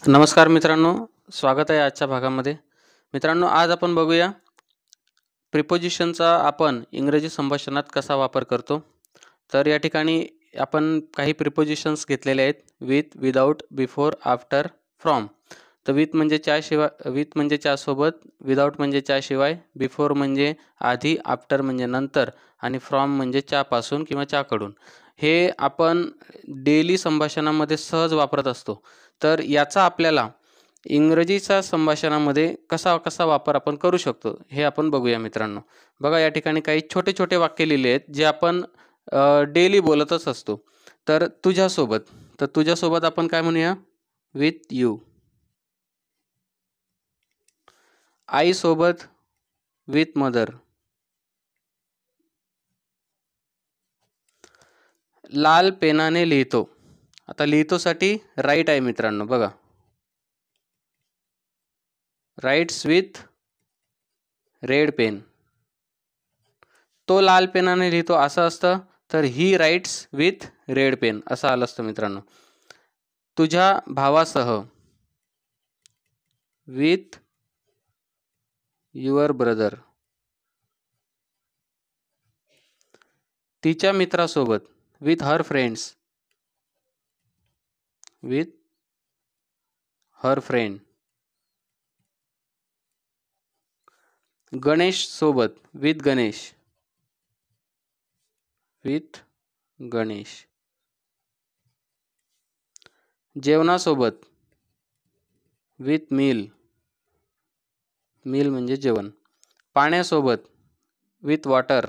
नमस्कार मित्रांनो, स्वागत आहे आजच्या भागामध्ये. मित्रांनो, आज आपण बघूया प्रिपोजिशनचा आपण इंग्रजी संभाषणात कसा वापर करतो. तर या ठिकाणी आपण काही प्रिपोजिशन्स घेतलेले आहेत. With, without, before, after, from. तर विथ म्हणजे च्यासोबत, विदाऊट म्हणजे च्याशिवाय, बिफोर म्हणजे आधी, आफ्टर म्हणजे नंतर आणि फ्रॉम म्हणजे च्यापासून किंवा च्याकडून. हे आपण डेली संभाषणामध्ये सहज वापरत असतो. तर याचा आपल्याला इंग्रजीच्या संभाषणामध्ये कसा वापर आपण करू शकतो हे आपण बघूया मित्रांनो. बघा, या ठिकाणी काही छोटे छोटे वाक्य लिहिले आहेत जे आपण डेली बोलतच असतो. तर तुझ्यासोबत आपण काय म्हणूया? With you. आईसोबत विथ मदर. लाल पेनाने लिहितो. आता लिहितोसाठी राईट आहे मित्रांनो. बघा, राईट्स विथ रेड पेन. तो लाल पेनाने लिहितो असं असतं, तर ही राईट्स विथ रेड पेन असं आलं असतं मित्रांनो. तुझ्या भावासह विथ युअर ब्रदर. तिच्या मित्रासोबत with her friends. With her friend. Ganesh सोबत विथ गणेश. विथ गणेश. जेवणासोबत विथ मील. मील म्हणजे जेवण. पाण्यासोबत विथ वॉटर.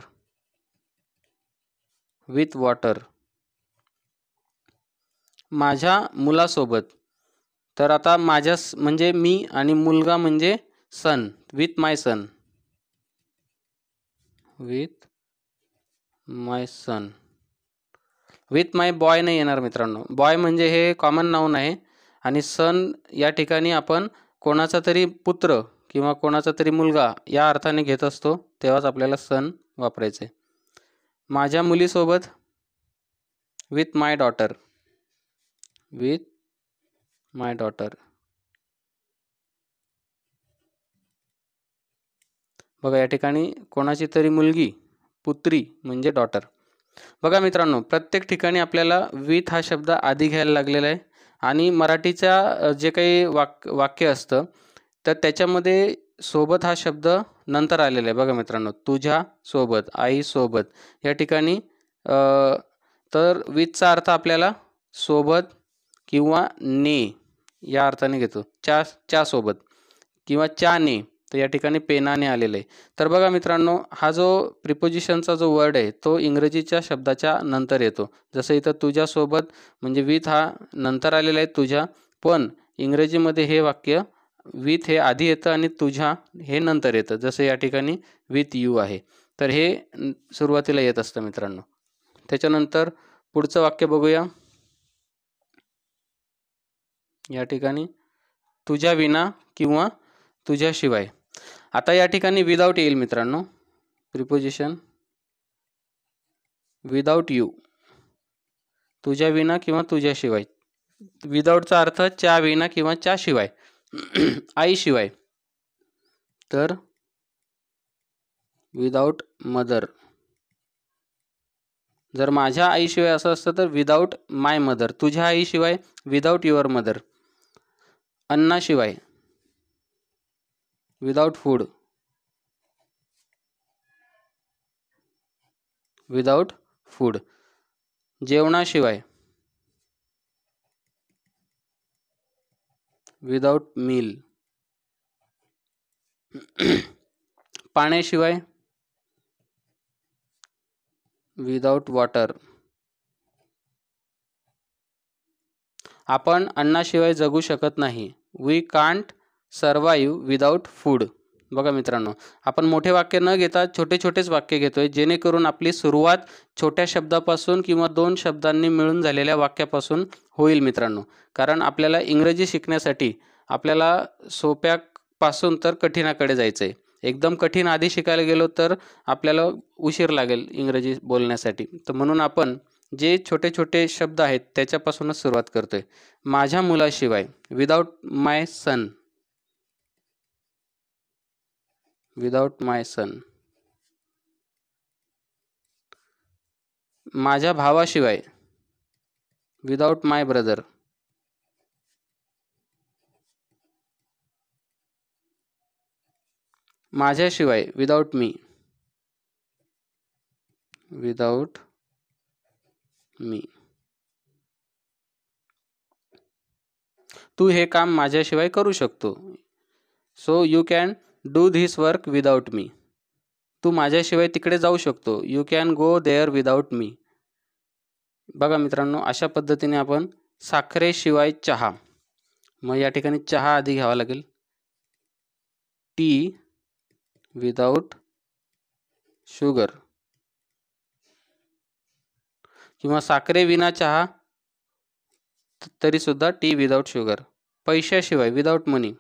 With water. माझ्या मुलासोबत, तर आता माझ्या म्हणजे मी आणि मुलगा म्हणजे son. With my son. With my son. With my boy नाही येणार मित्रांनो. बॉय म्हणजे हे कॉमन नाऊन आहे आणि सन या ठिकाणी आपण कोणाचा तरी पुत्र किंवा कोणाचा तरी मुलगा या अर्थाने घेत असतो, तेव्हाच आपल्याला सन वापरायचे. माझ्या मुलीसोबत with my daughter. With my daughter. बघा, या ठिकाणी कोणाची तरी मुलगी, पुत्री म्हणजे डॉटर. बघा मित्रांनो, प्रत्येक ठिकाणी आपल्याला विथ हा शब्द आधी घ्यायला लागलेला आहे आणि मराठीच्या जे काही वाक्य असतं तर त्याच्यामध्ये सोबत हा शब्द नंतर आलेला आहे. बघा मित्रांनो, तुझ्या सोबत, आईसोबत या ठिकाणी तर विथचा अर्थ आपल्याला सोबत किंवा ने या अर्थाने घेतो. च्यासोबत किंवा च्याने, तर या ठिकाणी पेनाने आलेलं आहे. तर बघा मित्रांनो, हा जो प्रिपोजिशनचा जो वर्ड आहे तो इंग्रजीच्या शब्दाच्या नंतर येतो. जसं इथं तुझ्यासोबत म्हणजे विथ हा नंतर आलेला आहे तुझ्या, पण इंग्रजीमध्ये हे वाक्य विथ हे आधी येतं आणि तुझ्या हे नंतर येतं. जसं या ठिकाणी विथ यू आहे, तर हे सुरुवातीला येत असतं मित्रांनो. त्याच्यानंतर पुढचं वाक्य बघूया. या ठिकाणी तुझ्या विना किंवा तुझ्याशिवाय. आता या ठिकाणी विदाऊट येईल मित्रांनो. Preposition without you. तुझ्या विना किंवा तुझ्याशिवाय. विदाऊटचा अर्थ च्या विना किंवा च्याशिवाय, आईशिवाय. तर विदाऊट मदर. जर माझ्या आईशिवाय असं असतं तर विदाऊट माय मदर. तुझ्या आईशिवाय विदाऊट युअर मदर. अन्नाशिवाय विदाऊट फूड. Without food. जेवणाशिवाय विदाऊट मील. पाण्याशिवाय विदाऊट वॉटर. आपण अन्नाशिवाय जगू शकत नाही. We can't survive without food. बघा मित्रांनो, आपण मोठे वाक्य न घेता छोटे छोटेच वाक्य घेतोय, जेणेकरून आपली सुरुवात छोट्या शब्दापासून किंवा 2 शब्दांनी मिळून झालेल्या वाक्यापासून होईल मित्रांनो. कारण आपल्याला इंग्रजी शिकण्यासाठी आपल्याला सोप्यापासून तर कठीणाकडे जायचं आहे. एकदम कठीण आधी शिकायला गेलो तर आपल्याला उशीर लागेल इंग्रजी बोलण्यासाठी. तर म्हणून आपण जे छोटे छोटे शब्द आहेत त्याच्यापासूनच सुरुवात करतोय. माझ्या मुलाशिवाय, without my sun, without my son. माझ्या भावाशिवाय, विदाउट माय ब्रदर. माझ्याशिवाय, विदाउट मी, विदाउट मी. तू हे काम माझ्याशिवाय करू शकतो. So you can do this work without me. तू माझ्याशिवाय तिकडे जाऊ शकतो. You can go there without me. बघा मित्रांनो, अशा पद्धतीने आपण साखरेशिवाय चहा. मग या ठिकाणी चहा आधी घ्यावा लागेल. टी विदाउट शुगर, किंवा साखरे विना चहा तरी सुद्धा टी विदाउट शुगर. पैशाशिवाय, विदाउट मनी.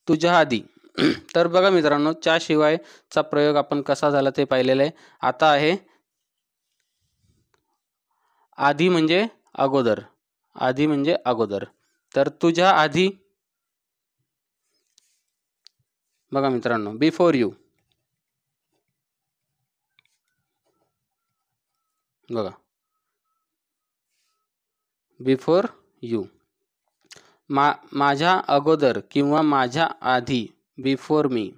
तुझ्या आधी. तर बघा मित्रांनो, च्या शिवायचा प्रयोग आपण कसा झाला ते पाहिलेलं आहे. आता आहे आधी म्हणजे अगोदर. आधी म्हणजे अगोदर. तर तुझ्या आधी, बघा मित्रांनो, बिफोर यू. बघा, बिफोर यू. माझ्या अगोदर किंवा माझ्या आधी, बिफोर मी.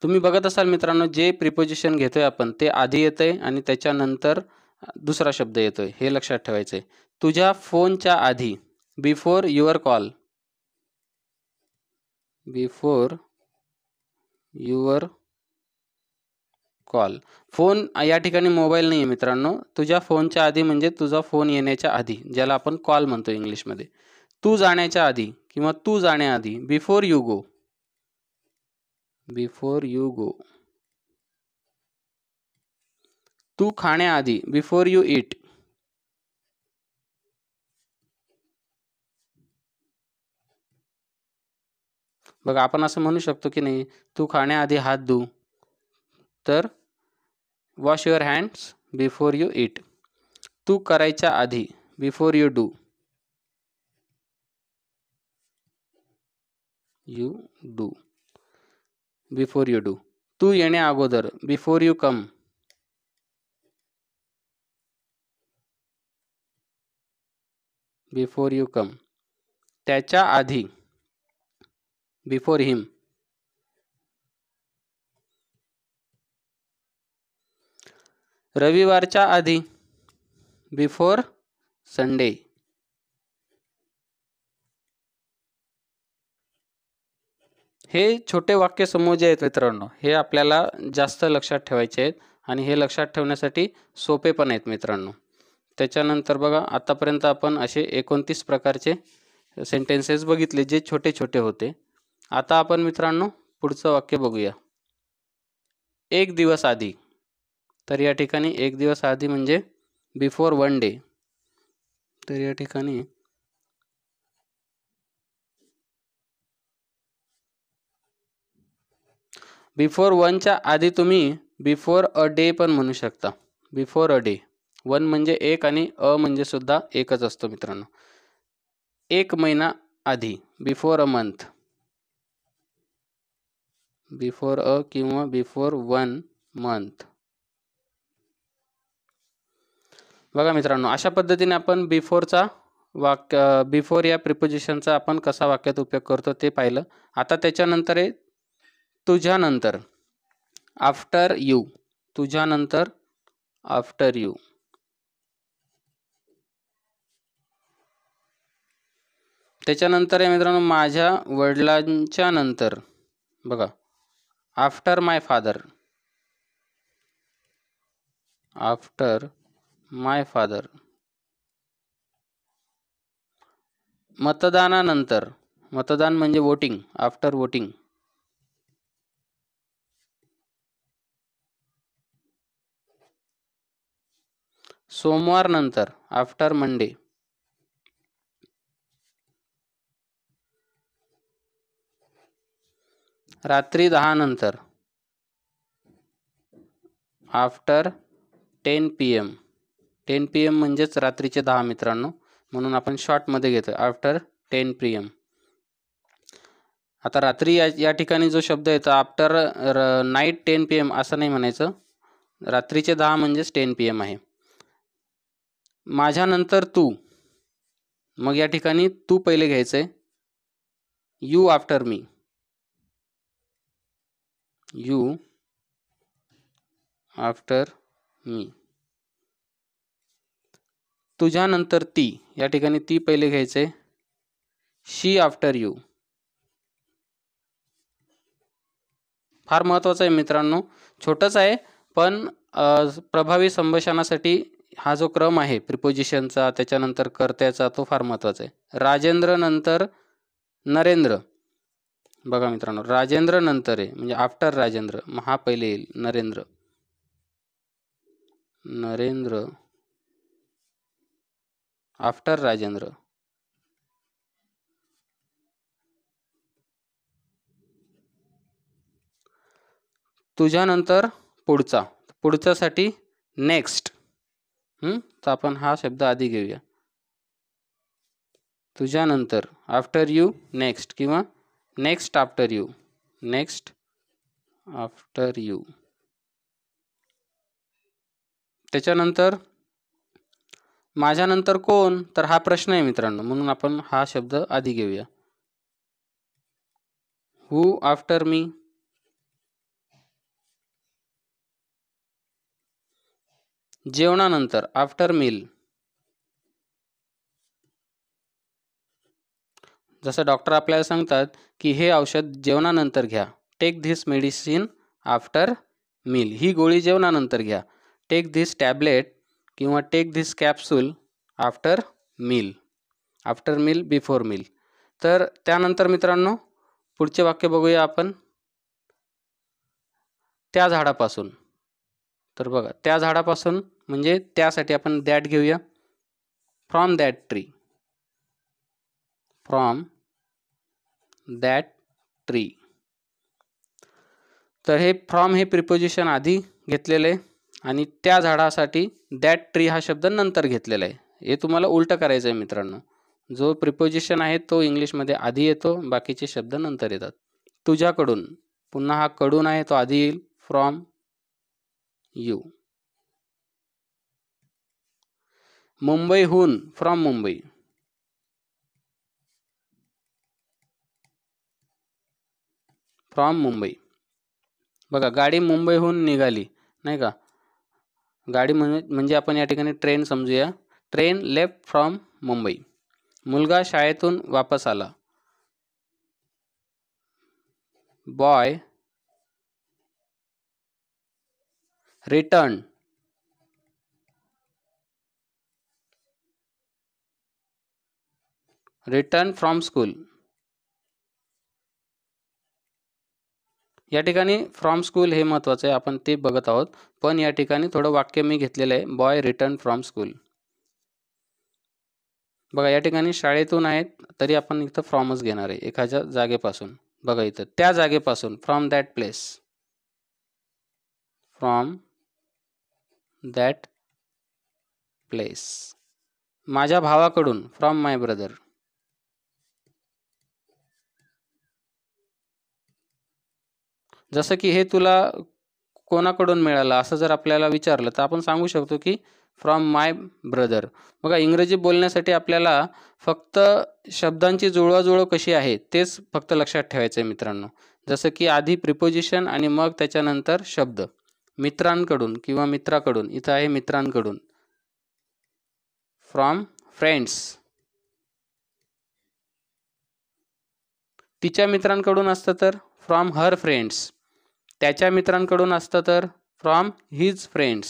तुम्ही बघत असाल मित्रांनो, जे प्रिपोजिशन घेतोय आपण ते आधी येतंय आणि त्याच्यानंतर दुसरा शब्द येतोय, हे लक्षात ठेवायचंय. तुझ्या फोनच्या आधी, before your call. Before your call. Phone या ठिकाणी मोबाईल नाही आहे मित्रांनो. तुझ्या फोनच्या आधी म्हणजे तुझा फोन येण्याच्या आधी, ज्याला आपण कॉल म्हणतो इंग्लिशमध्ये. तू जाण्याच्या आधी किंवा तू जाण्याआधी, before you go. Before you go. तू खाण्याआधी, बिफोर यू ईट. बघा, आपण असं म्हणू शकतो की नाही, तू खाण्याआधी हात धु. तर wash your hands before you eat. तू करायच्या आधी, before you do. You do. Before you do. तू येण्या अगोदर, before you come. Before you come. त्याच्या आधी, बिफोर हिम. रविवारच्या आधी, बिफोर संडे. हे छोटे वाक्यसमूह जे आहेत मित्रांनो, हे आपल्याला जास्त लक्षात ठेवायचे आहेत आणि हे लक्षात ठेवण्यासाठी सोपे पण आहेत मित्रांनो. त्याच्यानंतर बघा, आतापर्यंत आपण असे 29 प्रकारचे सेंटेन्सेस बघितले जे छोटे छोटे होते. आता आपण मित्रांनो पुढचं वाक्य बघूया. एक दिवस आधी. तर या ठिकाणी एक दिवस आधी म्हणजे बिफोर वन डे. तर या ठिकाणी बिफोर वनच्या आधी तुम्ही बिफोर अ डे पण म्हणू शकता. Before a day. वन म्हणजे एक आणि अ म्हणजे सुद्धा एकच असतो मित्रांनो. एक महिना आधी, before a month. Before a किंवा बिफोर वन मंथ. बघा मित्रांनो, अशा पद्धतीने आपण बिफोरचा बिफोर या प्रिपोजिशनचा आपण कसा वाक्यात उपयोग करतो ते पाहिलं. आता त्याच्यानंतर आहे तुझ्यानंतर. After you. तुझ्यानंतर, आफ्टर यू. त्याच्यानंतर आहे मित्रांनो माझ्या वडिलांच्या नंतर. बघा, after my father. After my father. मतदानानंतर. मतदान म्हणजे वोटिंग. After voting. सोमवार नंतर. After Monday. रात्री 10 नंतर, आफ्टर 10 PM. 10 PM म्हणजेच रात्रीचे 10 मित्रांनो, म्हणून आपण शॉर्टमध्ये घेतो आफ्टर 10 PM. आता रात्री या ठिकाणी जो शब्द येतो आफ्टर नाईट 10 PM असं नाही म्हणायचं, रात्रीचे 10 म्हणजेच 10 PM आहे. माझ्यानंतर तू, मग या ठिकाणी तू पहिले घ्यायचंय, you after me, you after me. तुझ्यानंतर ती, या ठिकाणी ती पहिले घ्यायचंय, शी आफ्टर यू. फार महत्त्वाचं आहे मित्रांनो, छोटंच आहे पण प्रभावी संभाषणासाठी हा जो क्रम आहे प्रिपोजिशनचा त्याच्यानंतर कर्त्याचा तो फार महत्त्वाचा आहे. राजेंद्र नंतर नरेंद्र. बघा मित्रांनो, राजेंद्र नंतर आहे म्हणजे आफ्टर राजेंद्र, मग हा पहिले येईल नरेंद्र. नरेंद्र आफ्टर राजेंद्र. तुझ्यानंतर पुढचा, पुढच्यासाठी नेक्स्ट. तर आपण हा शब्द आधी घेऊया. तुझ्यानंतर आफ्टर यू नेक्स्ट किंवा next after you, next after you. त्याच्यानंतर माझ्यानंतर कोण, तर हा प्रश्न आहे मित्रांनो, म्हणून आपण हा शब्द आधी घेऊया. हू आफ्टर मी. जेवणानंतर आफ्टर मील. जसं डॉक्टर आपल्याला सांगतात की हे औषध जेवणानंतर घ्या, take this medicine after meal. ही गोळी जेवणानंतर घ्या, टेक धिस टॅबलेट किंवा take this capsule after meal. After meal, before meal. तर त्यानंतर मित्रांनो पुढचे वाक्य बघूया आपण. त्या झाडापासून. तर बघा, त्या झाडापासून म्हणजे त्यासाठी आपण दॅट घेऊया, from that tree. From that tree. तर हे फ्रॉम हे प्रिपोजिशन आधी घेतलेलं आहे आणि त्या झाडासाठी दॅट ट्री हा शब्द नंतर घेतलेला आहे. हे तुम्हाला उलटं करायचं आहे मित्रांनो. जो प्रिपोजिशन आहे तो इंग्लिशमध्ये आधी येतो, बाकीचे शब्द नंतर येतात. तुझ्याकडून, पुन्हा हा कडून आहे तो आधी येईल, फ्रॉम यू. मुंबईहून, फ्रॉम मुंबई. फ्रॉम मुंबई. बघा, गाडी मुंबईहून निघाली, नाही का. गाडी म्हणजे आपण या ठिकाणी ट्रेन समजूया. Train left from Mumbai. मुलगा शाळेतून वापस आला. Boy return. Return from school. या ठिकाणी फ्रॉम स्कूल हे महत्त्वाचं आहे, आपण ते बघत आहोत. पण या ठिकाणी थोडं वाक्य मी घेतलेलं आहे, बॉय रिटर्न फ्रॉम स्कूल. बघा, या ठिकाणी शाळेतून आहेत तरी आपण इथं फ्रॉमच घेणार आहे, एखाद्या जागेपासून. बघा इथं त्या जागेपासून, from that place. From that place. माझ्या भावाकडून, फ्रॉम माय ब्रदर. जसं की हे तुला कोणाकडून मिळालं असं जर आपल्याला विचारलं तर आपण सांगू शकतो की फ्रॉम माय ब्रदर. बघा, इंग्रजी बोलण्यासाठी आपल्याला फक्त शब्दांची जुळवाजुळव कशी आहे तेच फक्त लक्षात ठेवायचं आहे मित्रांनो. जसं की आधी प्रिपोजिशन आणि मग त्याच्यानंतर शब्द. मित्रांकडून किंवा मित्राकडून, इथं आहे मित्रांकडून, फ्रॉम फ्रेंड्स. तिच्या मित्रांकडून असतं तर फ्रॉम हर फ्रेंड्स. त्याच्या मित्रांकडून असतं तर फ्रॉम हिज फ्रेंड्स.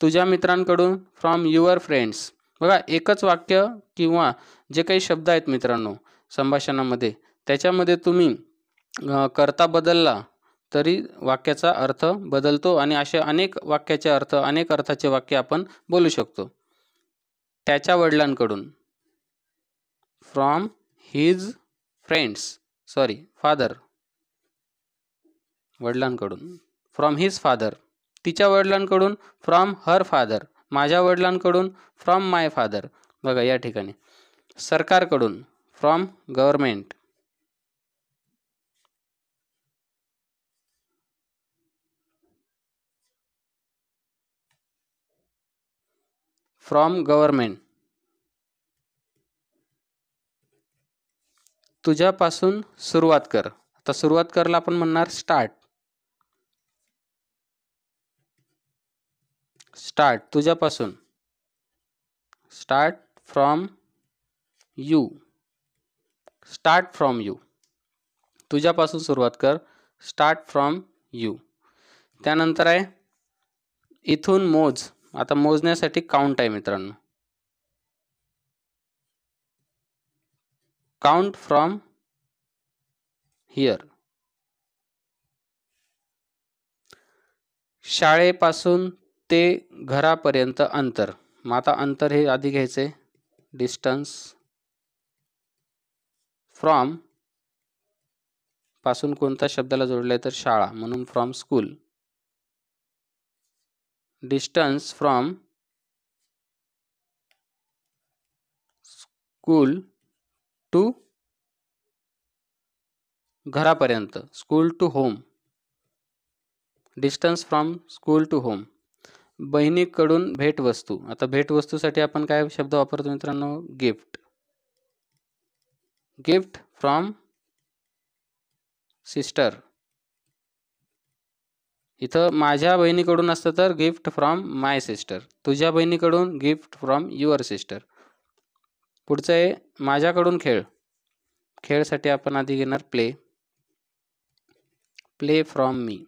तुझ्या मित्रांकडून फ्रॉम युअर फ्रेंड्स. बघा, एकच वाक्य किंवा जे काही शब्द आहेत मित्रांनो संभाषणामध्ये, त्याच्यामध्ये तुम्ही कर्ता बदलला तरी वाक्याचा अर्थ बदलतो आणि असे अनेक वाक्याचे अर्थ, अनेक अर्थाचे वाक्य आपण बोलू शकतो. त्याच्या वडिलांकडून, फ्रॉम हिज फ्रेंड्स, फादर. वडिलांकडून. फ्रॉम हिज फादर, तिच्या वडिलांकडून. फ्रॉम हर फादर, माझ्या वडिलांकडून. From my father. बघा या ठिकाणी सरकारकडून, फ्रॉम गव्हर्नमेंट. From government. तुझ्यापासून सुरुवात कर. आता सुरुवात करला आपण म्हणणार स्टार्ट. स्टार्ट तुझ्यापासून. Start from you. Start from you, तुझ्यापासून सुरुवात कर. Start from you. त्यानंतर आहे इथून मोज. आता मोजण्यासाठी काउंट आहे मित्रांनो. Count from here. शाळेपासून ते घरापर्यंत अंतर. मग आता अंतर हे आधी घ्यायचे. डिस्टन्स फ्रॉम पासून कोणत्या शब्दाला जोडलाय तर शाळा, म्हणून from school. Distance from school to घरापर्यंत. School to home. Distance from school to home. बहिणीकडून भेटवस्तू. आता भेटवस्तूसाठी आपण काय शब्द वापरतो मित्रांनो? गिफ्ट. Gift from sister. इथं माझ्या बहिणीकडून असतं तर गिफ्ट फ्रॉम माय सिस्टर. तुझ्या बहिणीकडून गिफ्ट फ्रॉम युअर सिस्टर. पुढचं आहे माझ्याकडून खेळ. खेळसाठी आपण आधी घेणार play. Play from me.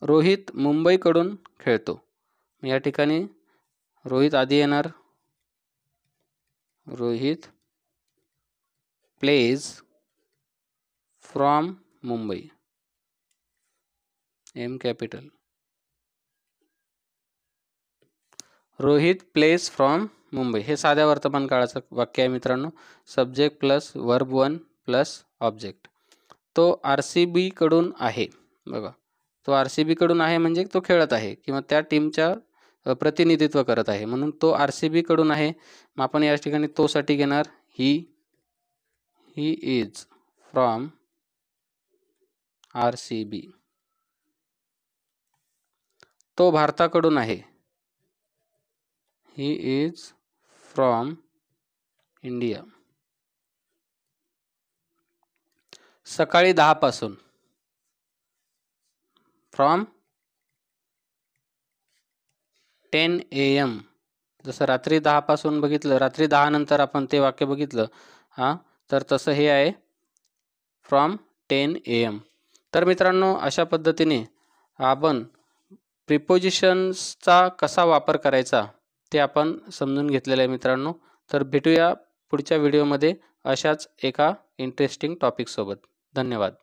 Rohit मुंबईकडून खेळतो. या ठिकाणी रोहित आधी येणार. Rohit plays from Mumbai. M capital. Rohit plays from Mumbai. हे साध्या वर्तमान काळाचं वाक्य आहे मित्रांनो. Subject plus verb 1 plus object. तो RCB कडून आहे. बघा तो RCB कडून आहे म्हणजे तो खेळत आहे किंवा त्या टीमच्या प्रतिनिधित्व करत आहे, म्हणून तो RCB कडून आहे. मग आपण या ठिकाणी तो साठी घेणार ही इज फ्रॉम RCB. तो भारताकडून आहे. He is from India. सकाळी 10 पासून. From 10 AM. जसं रात्री 10 पासून बघितलं, रात्री 10 नंतर आपण ते वाक्य बघितलं तर तसं हे आहे फ्रॉम 10 AM. तर मित्रांनो अशा पद्धतीने आपण प्रिपोजिशन्सचा कसा वापर करायचा ते आपण समजून घेतलेलं आहे मित्रांनो. तर भेटूया पुढच्या व्हिडिओमध्ये अशाच एका इंटरेस्टिंग टॉपिक सोबत. धन्यवाद.